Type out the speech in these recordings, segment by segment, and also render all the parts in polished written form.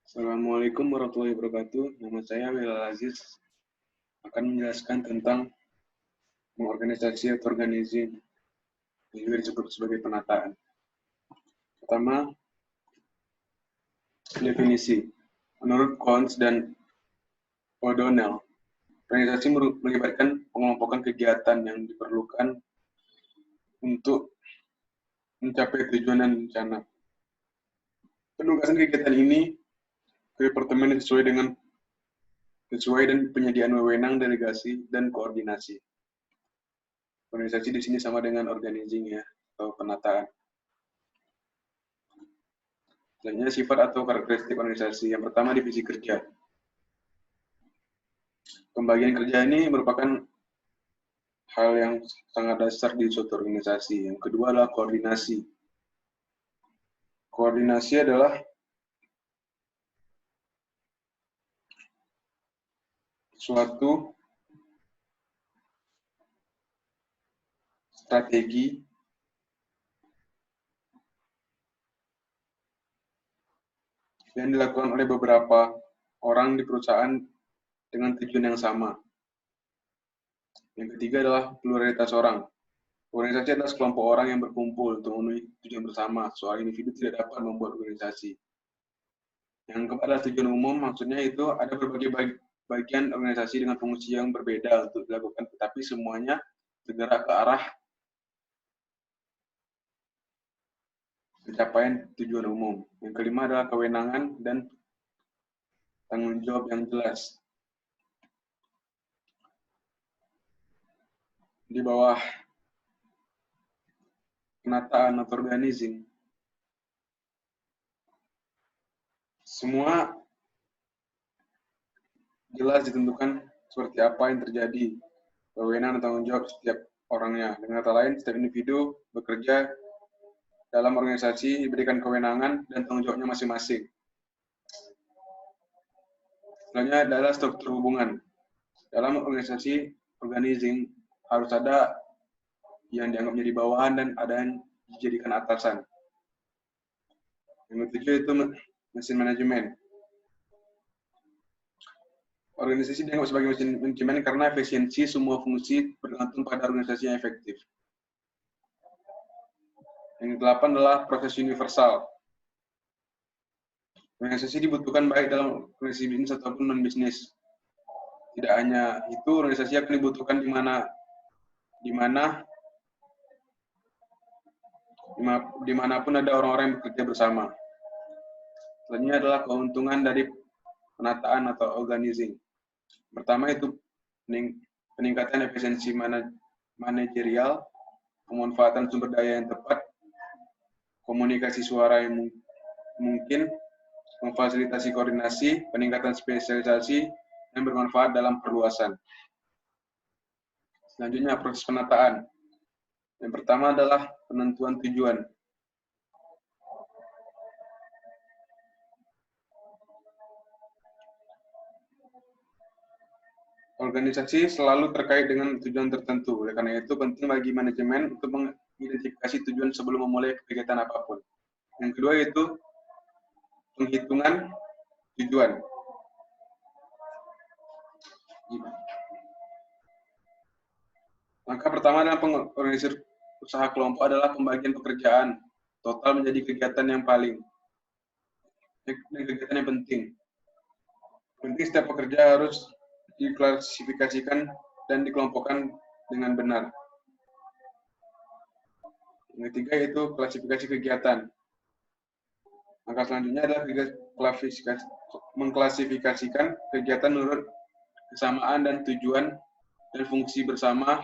Assalamualaikum warahmatullahi wabarakatuh. Nama saya Wilal Aziz akan menjelaskan tentang mengorganisasi atau organizing, yang juga disebut sebagai penataan. Pertama, definisi. Menurut Cons dan O'Donnell, organisasi melibatkan pengelompokan kegiatan yang diperlukan untuk mencapai tujuan dan rencana. Penugasan kegiatan ini ke departemen sesuai dan penyediaan wewenang, delegasi, dan koordinasi. Organisasi di sini sama dengan organizing ya, atau penataan. Selanjutnya sifat atau karakteristik organisasi. Yang pertama divisi kerja. Pembagian kerja ini merupakan hal yang sangat dasar di suatu organisasi. Yang kedua adalah koordinasi. Koordinasi adalah suatu strategi yang dilakukan oleh beberapa orang di perusahaan dengan tujuan yang sama. Yang ketiga adalah pluralitas orang. Organisasi adalah sekelompok orang yang berkumpul untuk memenuhi tujuan bersama. Soal individu tidak dapat membuat organisasi. Yang keempat adalah tujuan umum, maksudnya itu ada berbagai bagian organisasi dengan fungsi yang berbeda untuk dilakukan, tetapi semuanya bergerak ke arah pencapaian tujuan umum. Yang kelima adalah kewenangan dan tanggung jawab yang jelas. Di bawah penataan atau organizing, semua jelas ditentukan seperti apa yang terjadi, kewenangan dan tanggung jawab setiap orangnya. Dengan kata lain, setiap individu bekerja dalam organisasi diberikan kewenangan dan tanggung jawabnya masing-masing. Selanjutnya adalah struktur hubungan. Dalam organisasi organizing harus ada yang dianggap menjadi bawahan dan ada yang dijadikan atasan. Yang ketujuh itu mesin manajemen. Organisasi dianggap sebagai mesin manajemen karena efisiensi semua fungsi bergantung pada organisasi yang efektif. Yang kedelapan adalah proses universal. Organisasi dibutuhkan baik dalam organisasi bisnis ataupun non-bisnis. Tidak hanya itu, organisasi akan dibutuhkan dimanapun ada orang-orang yang bekerja bersama. Selanjutnya adalah keuntungan dari penataan atau organizing. Pertama itu peningkatan efisiensi manajerial, pemanfaatan sumber daya yang tepat, komunikasi suara yang mungkin, memfasilitasi koordinasi, peningkatan spesialisasi, dan bermanfaat dalam perluasan. Selanjutnya proses penataan. Yang pertama adalah penentuan tujuan. Organisasi selalu terkait dengan tujuan tertentu. Oleh karena itu, penting bagi manajemen untuk mengidentifikasi tujuan sebelum memulai kegiatan apapun. Yang kedua yaitu penghitungan tujuan. Langkah pertama dalam pengorganisir usaha kelompok adalah pembagian pekerjaan total menjadi kegiatan yang penting. Penting setiap pekerja harus diklasifikasikan dan dikelompokkan dengan benar. Yang ketiga yaitu klasifikasi kegiatan. Langkah selanjutnya adalah mengklasifikasikan kegiatan menurut kesamaan dan tujuan dan fungsi bersama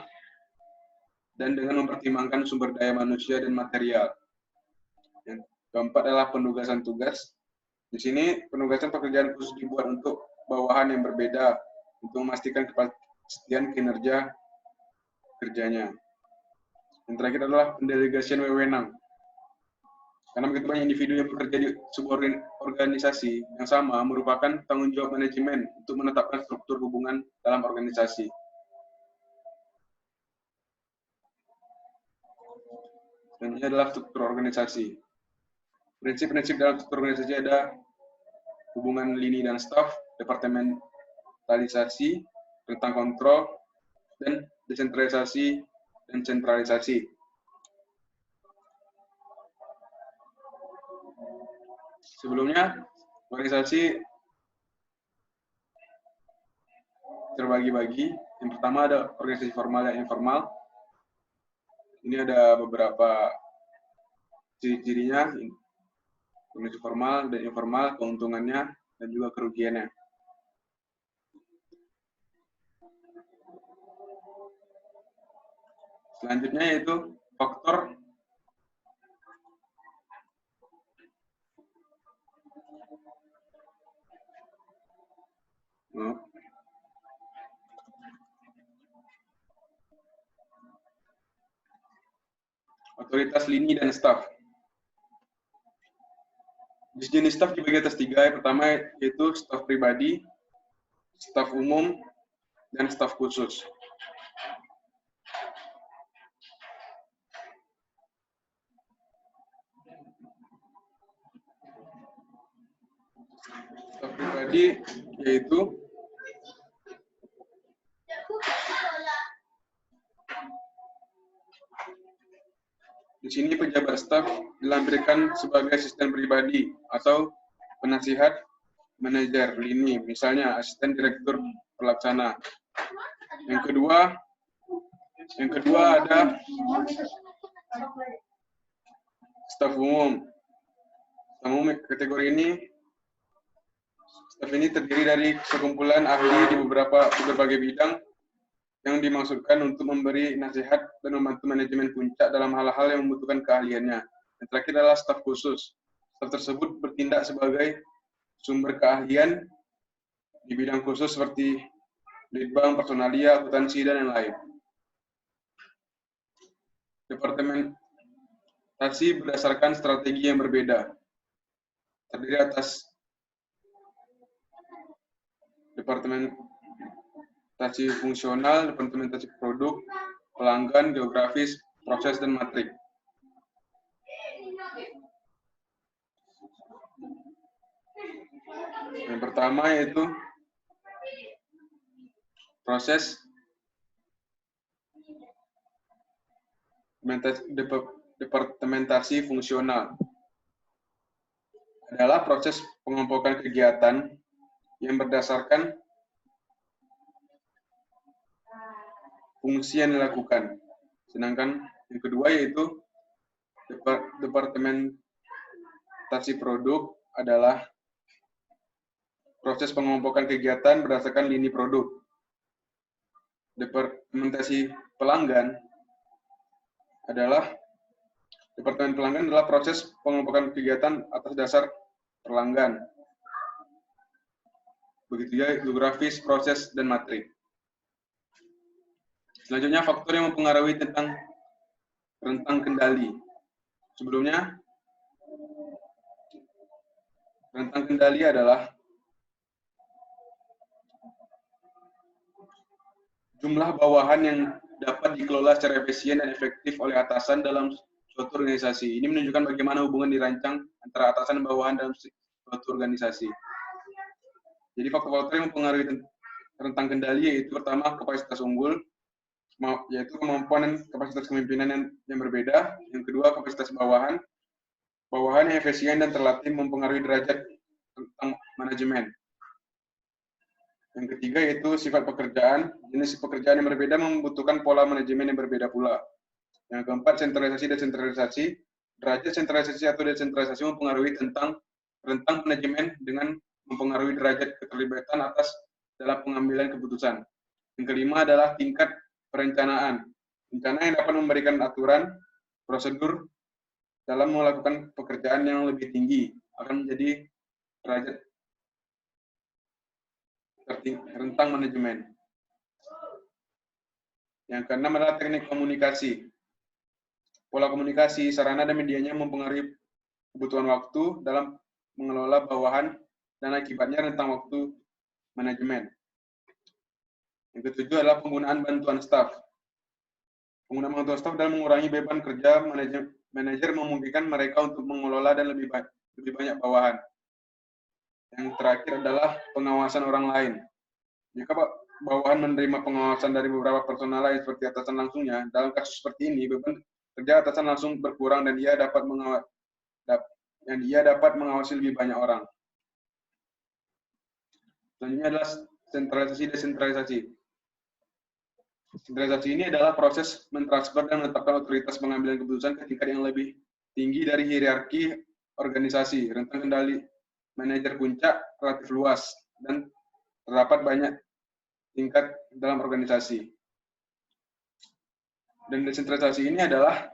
dan dengan mempertimbangkan sumber daya manusia dan material. Yang keempat adalah penugasan tugas. Di sini penugasan pekerjaan khusus dibuat untuk bawahan yang berbeda untuk memastikan kepastian kinerja kerjanya. Yang terakhir adalah pendelegasian wewenang. Karena begitu banyak individu yang bekerja di sebuah organisasi yang sama merupakan tanggung jawab manajemen untuk menetapkan struktur hubungan dalam organisasi. Selanjutnya adalah struktur organisasi. Prinsip-prinsip dalam struktur organisasi ada hubungan lini dan staf, departementalisasi, rentang kontrol, dan desentralisasi dan sentralisasi. Sebelumnya, organisasi terbagi-bagi. Yang pertama ada organisasi formal dan informal. Ini ada beberapa ciri-cirinya, organisasi formal dan informal, keuntungannya, dan juga kerugiannya. Selanjutnya yaitu faktor otoritas lini dan staf. Jenis staf dibagi atas 3. Yang pertama yaitu staf pribadi, staf umum, dan staf khusus. Staf pribadi yaitu di sini pejabat staf dilampirkan sebagai asisten pribadi atau penasihat manajer lini, misalnya asisten direktur pelaksana. Yang kedua ada staf umum. Staf umum kategori ini, staf ini terdiri dari sekumpulan ahli di berbagai bidang yang dimaksudkan untuk memberi nasihat dan membantu manajemen puncak dalam hal-hal yang membutuhkan keahliannya. Yang terakhir adalah staf khusus. Staf tersebut bertindak sebagai sumber keahlian di bidang khusus seperti litbang, personalia, akuntansi, dan yang lain. Departementasi berdasarkan strategi yang berbeda. Terdiri atas departementasi fungsional, departementasi produk, pelanggan, geografis, proses, dan matrik. Yang pertama yaitu proses departementasi fungsional. Adalah proses pengompokan kegiatan yang berdasarkan fungsi yang dilakukan. Sedangkan yang kedua yaitu departementasi produk adalah proses pengompokan kegiatan berdasarkan lini produk. Departementasi pelanggan adalah departemen pelanggan adalah proses pengompokan kegiatan atas dasar pelanggan. Begitu juga geografis, proses, dan matrik. Selanjutnya faktor yang mempengaruhi tentang rentang kendali. Sebelumnya, rentang kendali adalah jumlah bawahan yang dapat dikelola secara efisien dan efektif oleh atasan dalam suatu organisasi. Ini menunjukkan bagaimana hubungan dirancang antara atasan dan bawahan dalam suatu organisasi. Jadi faktor-faktor yang mempengaruhi rentang kendali yaitu pertama kapasitas unggul, yaitu kemampuan dan kapasitas kepemimpinan yang berbeda. Yang kedua kapasitas bawahan yang efisien dan terlatih mempengaruhi derajat tentang manajemen. Yang ketiga yaitu sifat pekerjaan. Jenis pekerjaan yang berbeda membutuhkan pola manajemen yang berbeda pula. Yang keempat, sentralisasi dan desentralisasi. Derajat sentralisasi atau desentralisasi mempengaruhi tentang rentang manajemen dengan mempengaruhi derajat keterlibatan atas dalam pengambilan keputusan. Yang kelima adalah tingkat perencanaan. Rencana yang dapat memberikan aturan, prosedur dalam melakukan pekerjaan yang lebih tinggi akan menjadi derajat rentang manajemen. Yang keenam adalah teknik komunikasi. Pola komunikasi, sarana dan medianya mempengaruhi kebutuhan waktu dalam mengelola bawahan dan akibatnya rentang waktu manajemen. Yang ketujuh adalah penggunaan bantuan staf. Penggunaan bantuan staf dalam mengurangi beban kerja manajer memungkinkan mereka untuk mengelola dan lebih banyak bawahan. Yang terakhir adalah pengawasan orang lain. Jika bawahan menerima pengawasan dari beberapa personal lain seperti atasan langsungnya, dalam kasus seperti ini beban kerja atasan langsung berkurang dan ia dapat mengawasi lebih banyak orang. Selanjutnya adalah sentralisasi desentralisasi. Sentralisasi ini adalah proses mentransfer dan menetapkan otoritas pengambilan keputusan ke tingkat yang lebih tinggi dari hierarki organisasi. Rentang kendali manajer puncak relatif luas dan terdapat banyak tingkat dalam organisasi. Dan desentralisasi ini adalah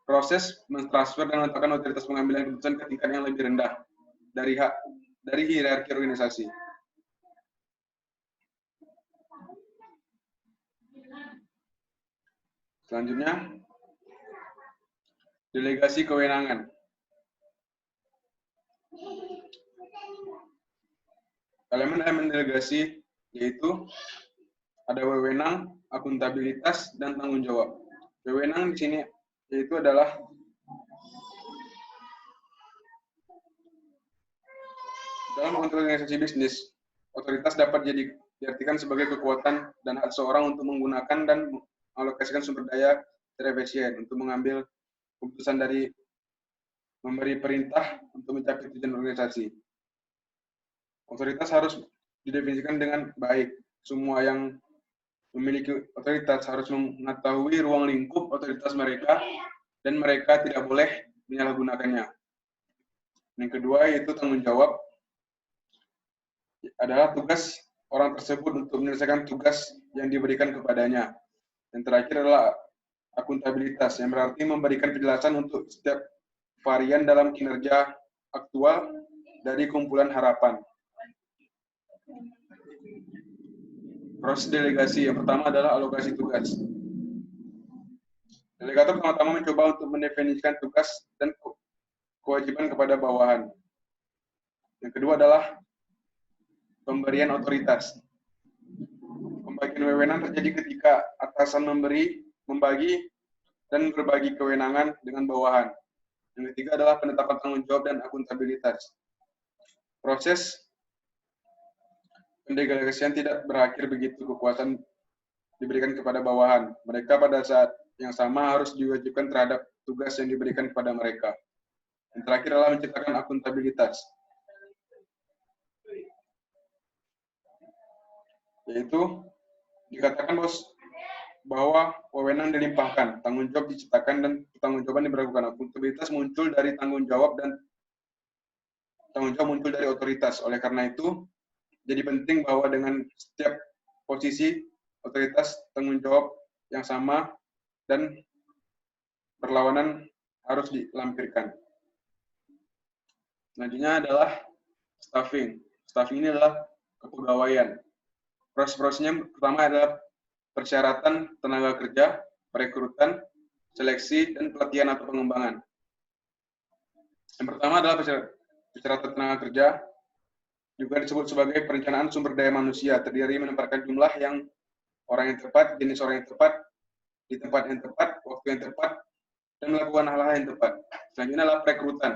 proses mentransfer dan menetapkan otoritas pengambilan keputusan ke tingkat yang lebih rendah dari hierarki organisasi. Selanjutnya, delegasi kewenangan. Elemen-elemen delegasi yaitu ada wewenang, akuntabilitas, dan tanggung jawab. Wewenang di sini yaitu adalah dalam organisasi bisnis, otoritas dapat diartikan sebagai kekuatan dan hak seorang untuk menggunakan dan mengalokasikan sumber daya secara efisien untuk mengambil keputusan dari memberi perintah untuk mencapai tujuan organisasi. Otoritas harus didefinisikan dengan baik. Semua yang memiliki otoritas harus mengetahui ruang lingkup otoritas mereka dan mereka tidak boleh menyalahgunakannya. Yang kedua yaitu tanggung jawab. Adalah tugas orang tersebut untuk menyelesaikan tugas yang diberikan kepadanya. Yang terakhir adalah akuntabilitas, yang berarti memberikan penjelasan untuk setiap varian dalam kinerja aktual dari kumpulan harapan. Proses delegasi yang pertama adalah alokasi tugas. Delegator pertama-tama mencoba untuk mendefinisikan tugas dan kewajiban kepada bawahan. Yang kedua adalah pemberian otoritas. Pembagian wewenang terjadi ketika atasan membagi, dan berbagi kewenangan dengan bawahan. Yang ketiga adalah penetapan tanggung jawab dan akuntabilitas. Proses pendelegasian tidak berakhir begitu kekuasaan diberikan kepada bawahan. Mereka pada saat yang sama harus diwajibkan terhadap tugas yang diberikan kepada mereka. Yang terakhir adalah menciptakan akuntabilitas. Yaitu dikatakan bahwa wewenang dilimpahkan, tanggung jawab diciptakan, dan pertanggungjawaban diberlakukan. Akuntabilitas muncul dari tanggung jawab dan tanggung jawab muncul dari otoritas. Oleh karena itu, jadi penting bahwa dengan setiap posisi otoritas tanggung jawab yang sama dan berlawanan harus dilampirkan. Selanjutnya adalah staffing. Staffing ini adalah kepegawaian. Proses-prosesnya pertama adalah persyaratan tenaga kerja, perekrutan, seleksi, dan pelatihan atau pengembangan. Yang pertama adalah persyaratan tenaga kerja, juga disebut sebagai perencanaan sumber daya manusia, terdiri menempatkan jumlah yang orang yang tepat, jenis orang yang tepat, di tempat yang tepat, waktu yang tepat, dan melakukan hal-hal yang tepat. Selanjutnya adalah perekrutan.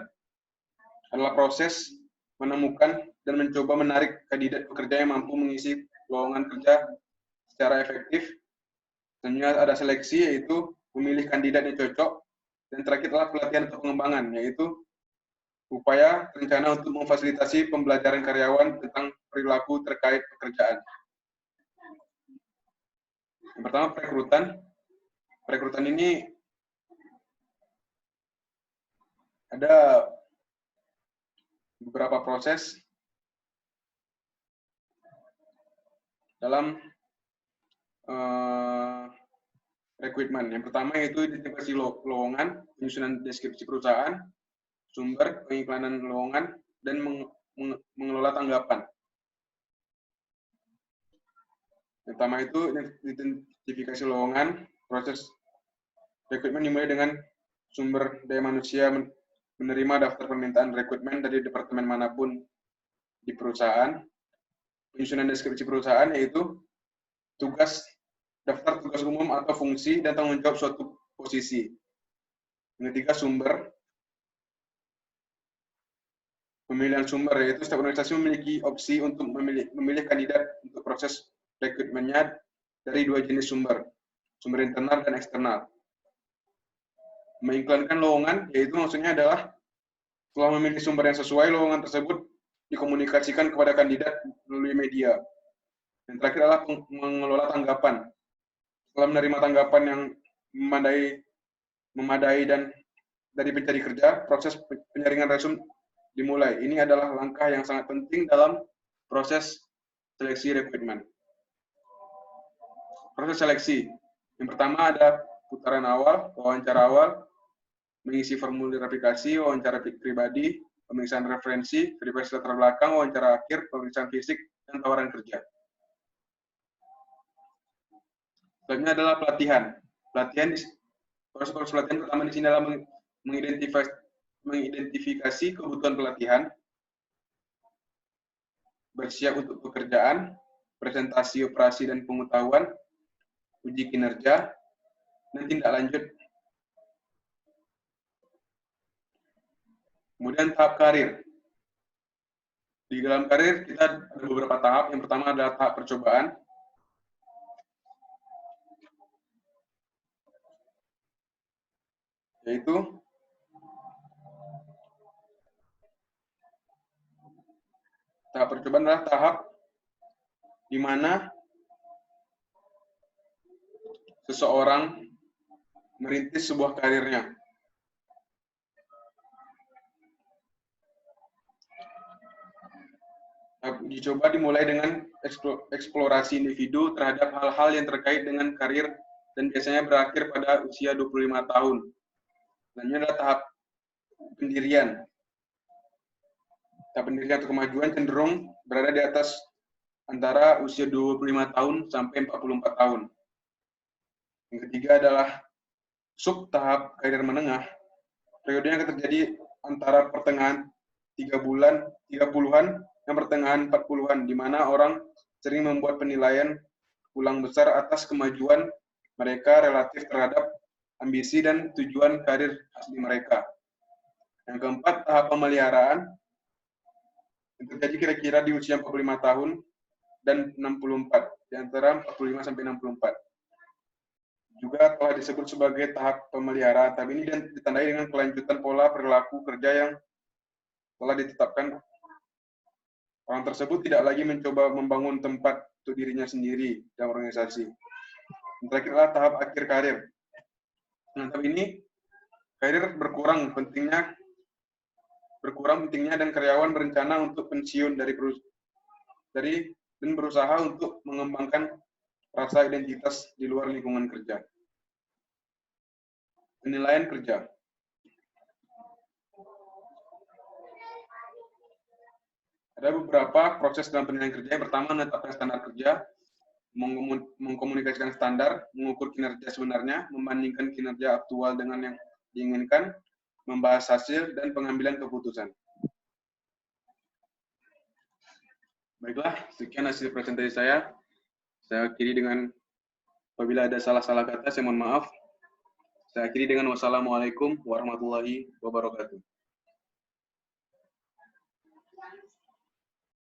Adalah proses menemukan dan mencoba menarik kandidat pekerja yang mampu mengisi lowongan kerja secara efektif. Selanjutnya ada seleksi, yaitu memilih kandidat yang cocok. Dan terakhir adalah pelatihan atau pengembangan, yaitu upaya rencana untuk memfasilitasi pembelajaran karyawan tentang perilaku terkait pekerjaan. Yang pertama, perekrutan. Perekrutan ini ada beberapa proses dalam rekrutmen. Yang pertama yaitu identifikasi lowongan, penyusunan deskripsi perusahaan, sumber, pengiklanan lowongan, dan mengelola tanggapan. Yang pertama itu identifikasi lowongan. Proses rekrutmen dimulai dengan sumber daya manusia menerima daftar permintaan rekrutmen dari departemen manapun di perusahaan. Penyusunan deskripsi perusahaan yaitu daftar tugas umum atau fungsi dan tanggung jawab suatu posisi. Yang ketiga, sumber. pemilihan sumber, yaitu setiap organisasi memiliki opsi untuk memilih kandidat untuk proses rekrutmennya dari 2 jenis sumber internal dan eksternal. Mengiklankan lowongan, yaitu maksudnya adalah setelah memilih sumber yang sesuai, lowongan tersebut dikomunikasikan kepada kandidat melalui media. Yang terakhir adalah mengelola tanggapan. Setelah menerima tanggapan yang memadai dan dari pencari kerja, proses penyaringan resume dimulai. Ini adalah langkah yang sangat penting dalam proses seleksi rekrutmen. Proses seleksi. Yang pertama ada putaran awal, wawancara awal, mengisi formulir aplikasi, wawancara pribadi, pemeriksaan referensi, verifikasi latar belakang, wawancara akhir, pemeriksaan fisik, dan tawaran kerja. Selanjutnya adalah pelatihan. Proses pelatihan pertama di sini adalah mengidentifikasi kebutuhan pelatihan, bersiap untuk pekerjaan, presentasi operasi dan pengetahuan, uji kinerja, dan tindak lanjut. Kemudian tahap karir. Di dalam karir kita ada beberapa tahap. Yang pertama adalah tahap percobaan. Yaitu tahap percobaan adalah tahap di mana seseorang merintis sebuah karirnya. Uji coba dimulai dengan eksplorasi individu terhadap hal-hal yang terkait dengan karir dan biasanya berakhir pada usia 25 tahun. Selanjutnya adalah tahap pendirian. Tahap pendirian atau kemajuan cenderung berada di atas antara usia 25 tahun sampai 44 tahun. Yang ketiga adalah sub tahap karir menengah. Periodenya akan terjadi antara pertengahan 30-an dan pertengahan 40-an, di mana orang sering membuat penilaian ulang besar atas kemajuan mereka relatif terhadap ambisi dan tujuan karir asli mereka. Yang keempat, tahap pemeliharaan yang terjadi kira-kira di usia 45 tahun dan 64, di antara 45 sampai 64. Juga telah disebut sebagai tahap pemeliharaan. Tahap ini ditandai dengan kelanjutan pola perilaku kerja yang telah ditetapkan. Orang tersebut tidak lagi mencoba membangun tempat untuk dirinya sendiri dalam organisasi. Yang terakhir adalah tahap akhir karir. Nah, tahap ini karir berkurang pentingnya dan karyawan berencana untuk pensiun dan berusaha untuk mengembangkan rasa identitas di luar lingkungan kerja. Penilaian kerja. Ada beberapa proses dalam penilaian kerja. Yang pertama, menetapkan standar kerja, mengkomunikasikan standar, mengukur kinerja sebenarnya, membandingkan kinerja aktual dengan yang diinginkan, membahas hasil, dan pengambilan keputusan. Baiklah, sekian hasil presentasi saya. Saya akhiri dengan, apabila ada salah-salah kata, saya mohon maaf. Saya akhiri dengan wassalamualaikum warahmatullahi wabarakatuh.